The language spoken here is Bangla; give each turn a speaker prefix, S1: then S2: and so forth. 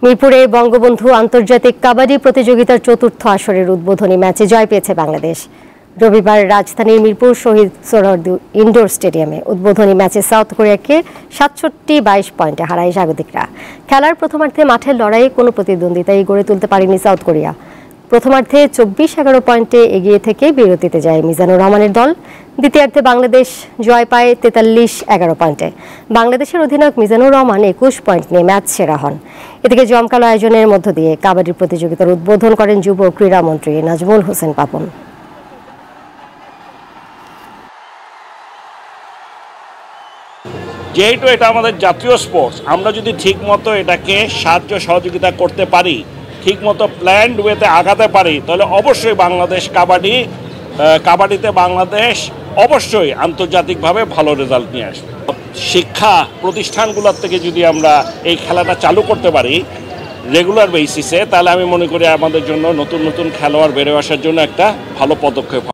S1: মিরপুরে বঙ্গবন্ধু আন্তর্জাতিক কাবাডি প্রতিযোগিতার চতুর্থ আসরের উদ্বোধনী ম্যাচে জয় পেয়েছে বাংলাদেশ। রবিবার রাজধানীর মিরপুর শহীদ সোহরাওয়ার্দী ইনডোর স্টেডিয়ামে উদ্বোধনী ম্যাচে সাউথ কোরিয়াকে ৬৭-২২ পয়েন্টে হারায় স্বাগতিকরা। খেলার প্রথমার্ধে মাঠের লড়াইয়ে কোনো প্রতিদ্বন্দ্বিতাই গড়ে তুলতে পারেনি সাউথ কোরিয়া। প্রথমার্ধে ২৪-১১ পয়েন্টে এগিয়ে থেকে বিরতিতে যায় মিজানুর রহমানের দল। দ্বিতীয়ার্ধে বাংলাদেশ জয় পায় ৪৩-১১ পয়েন্টে। বাংলাদেশের অধিনায়ক মিজানুর রহমান ২১ পয়েন্ট নিয়ে ম্যাচ সেরা হন। এদিকে জমকালো আয়োজনের মধ্য দিয়ে কাবাডি প্রতিযোগিতার উদ্বোধন করেন যুব ও ক্রীড়ামন্ত্রী নাজমুল হোসেন পাপন।
S2: যেহেতু এটা আমাদের জাতীয় স্পোর্টস, আমরা যদি ঠিকমতো এটাকে সাহায্য সহযোগিতা করতে পারি, ঠিকমতো প্ল্যান্ড ওয়েতে আগাতে পারি, তাহলে অবশ্যই বাংলাদেশ কাবাডিতে বাংলাদেশ অবশ্যই আন্তর্জাতিকভাবে ভালো রেজাল্ট নিয়ে আসবে। শিক্ষা প্রতিষ্ঠানগুলোর থেকে যদি আমরা এই খেলাটা চালু করতে পারি রেগুলার বেসিসে, তাহলে আমি মনে করি আমাদের জন্য নতুন নতুন খেলোয়াড় বেড়ে আসার জন্য একটা ভালো পদক্ষেপ।